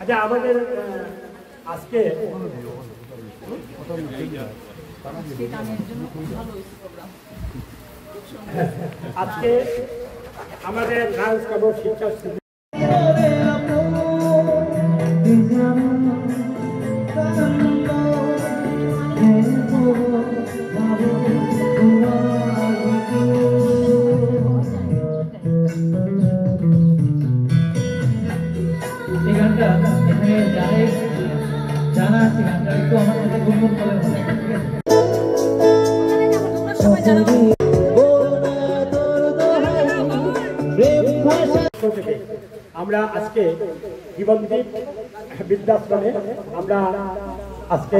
আচ্ছা আমাদের আজকে আজকে আমাদের ডান্স করবো শিক্ষা আমরা আজকে জীবনদীপ বৃদ্ধাশ্রমে আমরা আজকে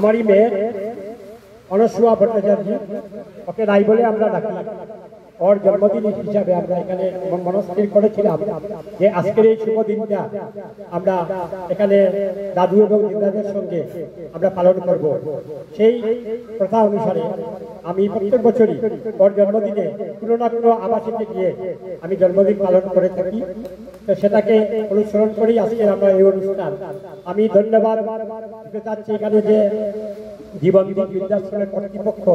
আমারই মেয়ে অনসূয়া ভট্টাচার্য, ওকে রাই বলে আমরা ডাকি। ওর জন্মদিন হিসাবে আমরা এখানে মনস্থির করেছিলাম যে আজকের এই শুভ দিনটা আমরা এখানে দাদু এবং দিদাদের সঙ্গে আমরা পালন করব। সেই প্রথা অনুসারে আমি প্রত্যেক বছরই ওর জন্মদিনে কোনো না কোনো আবাসিকে গিয়ে আমি জন্মদিন পালন করে থাকি। তো সেটাকে অনুসরণ করেই আজকের আমরা এই অনুষ্ঠান। আমি ধন্যবাদ দিতে চাচ্ছি এখানে যে জীবনদীপ বৃদ্ধাশ্রমের কর্তৃপক্ষ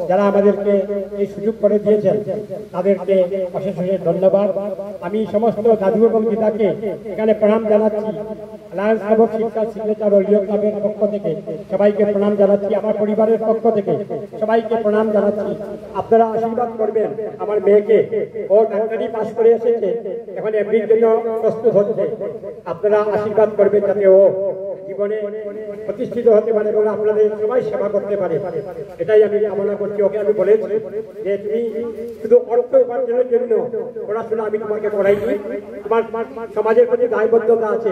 যারা আমাদেরকে এই সুযোগ করে দিয়েছেন তাদেরকে অশেষ অশেষ ধন্যবাদ। আমি সমস্ত দাদু এবং দিদাকে এখানে প্রণাম জানাচ্ছি। লায়ন্স ক্লাব অফ শিক্ষা সিগনেচার ও লিও ক্লাবের পক্ষ থেকে সবাইকে প্রণাম জানাচ্ছি। আমার পরিবারের পক্ষ থেকে সবাইকে প্রণাম জানাচ্ছি। আপনারা আশীর্বাদ করবেন আমার মেয়েকে। ও ডাক্তারি পাস করে এসেছে, এখন এমবির জন্য প্রস্তুত হচ্ছে। আপনারা আশীর্বাদ করবেন যাতে ও জীবনে প্রতিষ্ঠিত হতে পারে এবং আপনাদের সবাই সেবা করতে পারে, এটাই আমি কামনা করছি। ওকে আমি বলেছি যে তুমি শুধু অর্থ উপার্জনের জন্য পড়াশোনা আমি তোমাকে করাইনি, তোমার সমাজের প্রতি দায়বদ্ধতা আছে,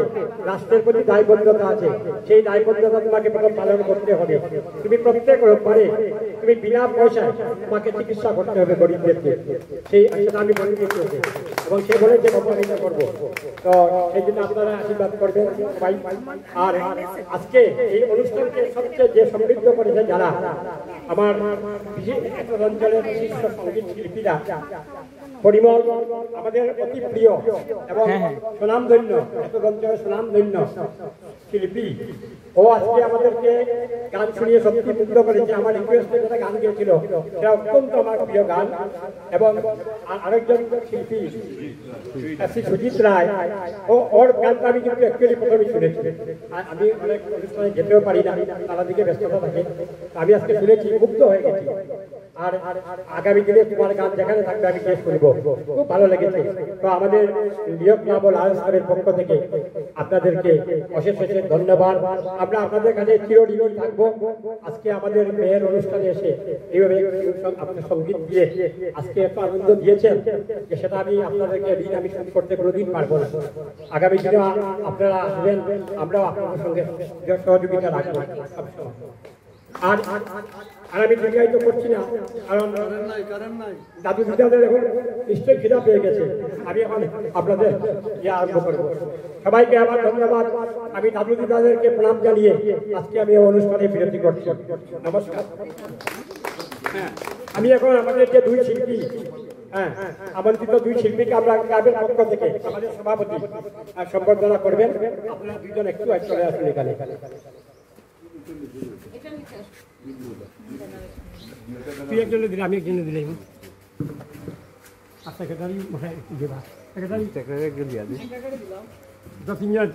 রাষ্ট্রের প্রতি দায়বদ্ধতা আছে। সেই দায়বদ্ধতা তোমাকে প্রথম পালন করতে হবে। তুমি প্রত্যেক রোববারে তুমি বিনা পয়সায় তোমাকে চিকিৎসা করতে হবে গরিবদেরকে, সেই সেটা আমি বলে দিয়েছি ওকে। এবং সে বলে যে বাবা এটা করবো, তো সেই জন্য আপনারা আশীর্বাদ করবেন সবাই। আর আজকে এই অনুষ্ঠানকে সবচেয়ে যে সমৃদ্ধ করেছে যারা আমার অঞ্চলের বিশিষ্ট সঙ্গীত শিল্পীরা, পরিমল আমাদের অতি প্রিয় এবং সুনামধন্য, অঞ্চলের সুনামধন্য শিল্পী, ও আজকে আমাদেরকে গান শুনিয়ে সত্যি মুগ্ধ করেছে। আমার রিকোয়েস্টে যেটা গান গিয়েছিল সেটা অত্যন্ত আমার প্রিয় গান। এবং আরেকজন শিল্পী শ্রী সুজিত রায়, ওর গানটা আমি কিন্তু অ্যাকচুয়ালি প্রথমেই শুনেছি। আমি অনেক অনুষ্ঠানে যেতেও পারি না, তারা দিকে ব্যস্ততা থাকে, আমি আজকে শুনেছি, মুগ্ধ হয়ে গেছি। আর আগামী দিনে তোমার গান যেখানে থাকবে আমি গিয়ে শুনবো, খুব ভালো লেগেছে। তো আমাদের নিয়োগ ক্লাব ও লায়ন্স ক্লাবের পক্ষ থেকে আপনাদেরকে অশেষ অশেষ ধন্যবাদ। আমরা আপনাদের কাছে চিরঋণী থাকবো। আজকে আমাদের মেয়ের অনুষ্ঠানে এসে এইভাবে আপনার সঙ্গীত দিয়ে আজকে এত আনন্দ দিয়েছেন যে সেটা আমি আপনাদেরকে ঋণ আমি শোধ করতে কোনোদিন পারবো না। আগামী দিনে আপনারা আসবেন, আমরাও আপনাদের সঙ্গে সহযোগিতা রাখবো সবসময়। আর আমি দীর্ঘায়িত করছি না, কারণ দাদু দিদাদের এখন নিশ্চয়ই খিদা পেয়ে গেছে। আমি এখন আপনাদের ইয়ে আরম্ভ করবো। সবাইকে আমার ধন্যবাদ। আমি দাদু দিদাদেরকে প্রণাম জানিয়ে আজকে আমি অনুষ্ঠানে বিরতি করছি। নমস্কার। আমি এখন আমাদের যে দুই শিল্পী, আমন্ত্রিত দুই শিল্পীকে আমরা ক্লাবের পক্ষ থেকে আমাদের সভাপতি সম্বর্ধনা করবেন। আপনারা দুইজন একটু চলে আসুন এখানে। তুই একজনে দিলে আমি একজনে দিলে সেক্রেটারি দেবা, সেক্রেটারি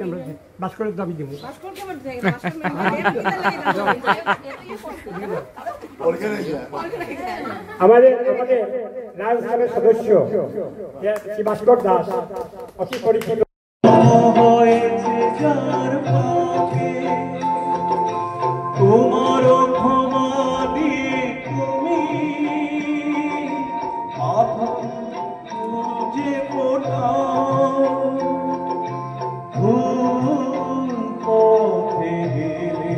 আমরা বাস করে দাবি দিব। আমাদের লায়ন্স ক্লাবের সদস্য ভাস্কর দাস, অতি পরিচিত। তোমারও ক্ষমা দিয়ে তুমি যে ভুল পথে গেলে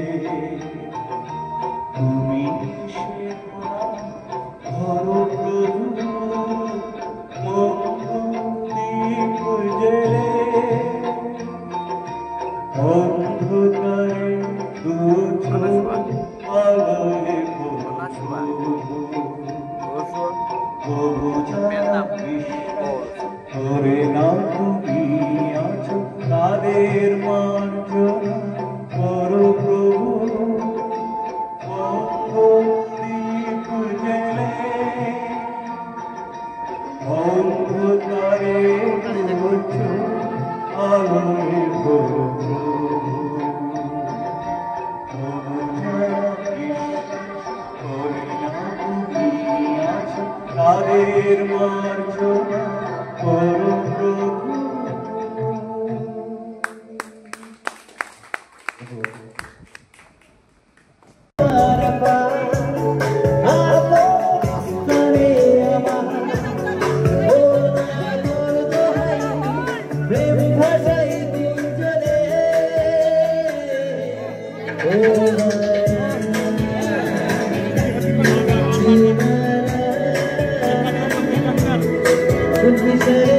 তুমি সে ধরো প্রভু মন্দির জেলে অন্ধকারে করে না তুমি আছো তাদের মার্জনা করো প্রভু অন্ধদীপ জেলে অন্ধকারে আলোয় প্রভু তাদের মার্জনা করো প্রভু। Say